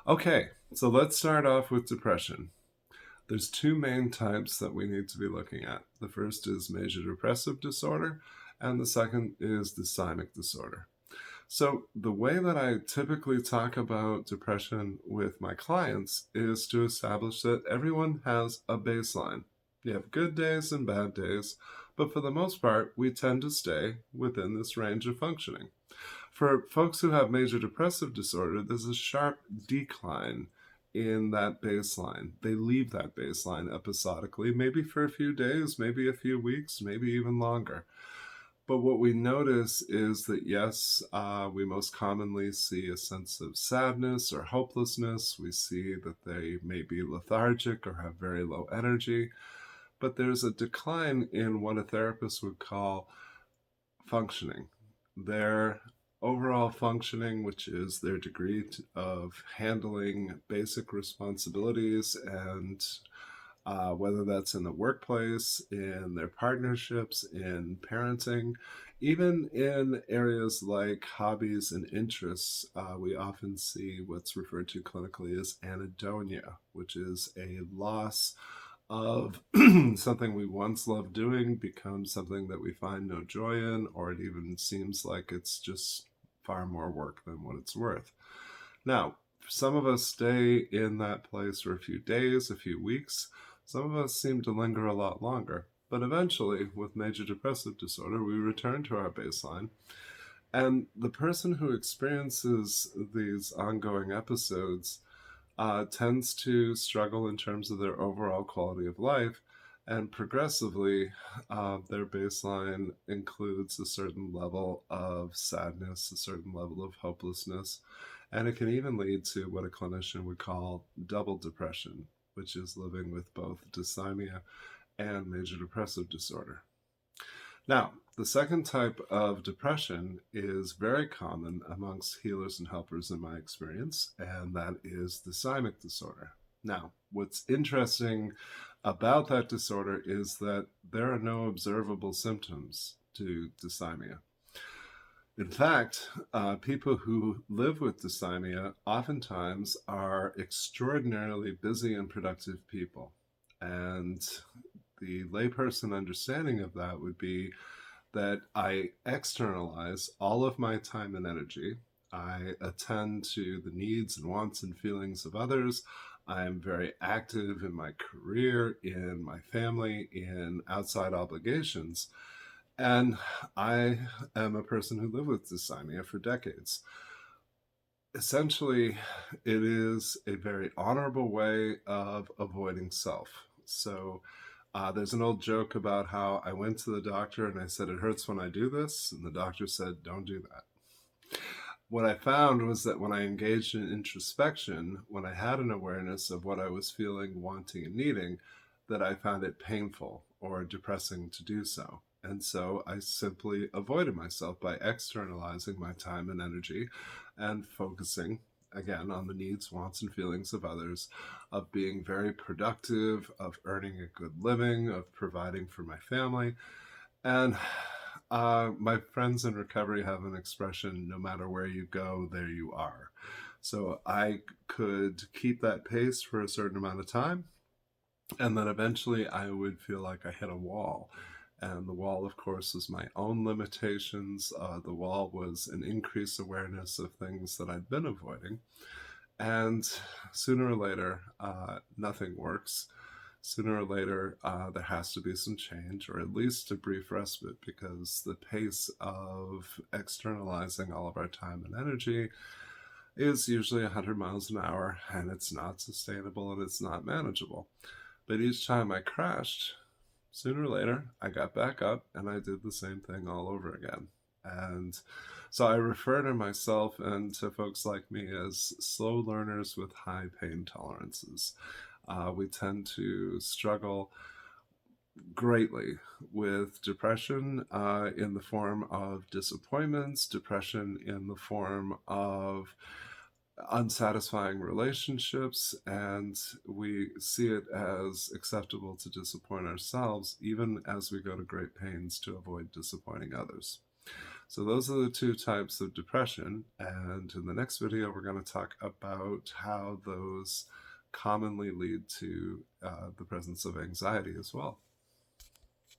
Okay, so let's start off with depression. There's two main types that we need to be looking at. The first is major depressive disorder, and the second is dysthymic disorder. So, the way that I typically talk about depression with my clients is to establish that everyone has a baseline. You have good days and bad days, but for the most part, we tend to stay within this range of functioning. For folks who have major depressive disorder, there's a sharp decline in that baseline. They leave that baseline episodically, maybe for a few days, maybe a few weeks, maybe even longer. But what we notice is that, yes, we most commonly see a sense of sadness or hopelessness. We see that they may be lethargic or have very low energy. But there's a decline in what a therapist would call functioning. Their overall functioning, which is their degree of handling basic responsibilities and whether that's in the workplace, in their partnerships, in parenting, even in areas like hobbies and interests, we often see what's referred to clinically as anhedonia, which is a loss of something we once loved doing becomes something that we find no joy in, or it even seems like it's just far more work than what it's worth. Now, some of us stay in that place for a few days, a few weeks. Some of us seem to linger a lot longer. But eventually, with major depressive disorder, we return to our baseline. And the person who experiences these ongoing episodes tends to struggle in terms of their overall quality of life. And progressively, their baseline includes a certain level of sadness, a certain level of hopelessness, and it can even lead to what a clinician would call double depression, which is living with both dysthymia and major depressive disorder. Now, the second type of depression is very common amongst healers and helpers in my experience, and that is dysthymic disorder. Now, what's interesting about that disorder is that there are no observable symptoms to dysthymia. In fact, people who live with dysthymia oftentimes are extraordinarily busy and productive people. And the layperson understanding of that would be that I externalize all of my time and energy. I attend to the needs and wants and feelings of others. I am very active in my career, in my family, in outside obligations. And I am a person who lived with dysthymia for decades. Essentially, it is a very honorable way of avoiding self. So there's an old joke about how I went to the doctor and I said, it hurts when I do this. And the doctor said, don't do that. What I found was that when I engaged in introspection, when I had an awareness of what I was feeling, wanting, and needing, that I found it painful or depressing to do so. And so I simply avoided myself by externalizing my time and energy and focusing again on the needs, wants, and feelings of others, of being very productive, of earning a good living, of providing for my family. And my friends in recovery have an expression: no matter where you go, there you are. So I could keep that pace for a certain amount of time, and then eventually I would feel like I hit a wall. And the wall, of course, was my own limitations. The wall was an increased awareness of things that I'd been avoiding. And sooner or later, nothing works. Sooner or later, there has to be some change, or at least a brief respite, because the pace of externalizing all of our time and energy is usually 100 miles an hour, and it's not sustainable and it's not manageable. But each time I crashed, sooner or later, I got back up and I did the same thing all over again. And so I refer to myself and to folks like me as slow learners with high pain tolerances. We tend to struggle greatly with depression in the form of disappointments, depression in the form of unsatisfying relationships, and we see it as acceptable to disappoint ourselves, even as we go to great pains to avoid disappointing others. So those are the two types of depression, and in the next video we're going to talk about how those commonly lead to the presence of anxiety as well.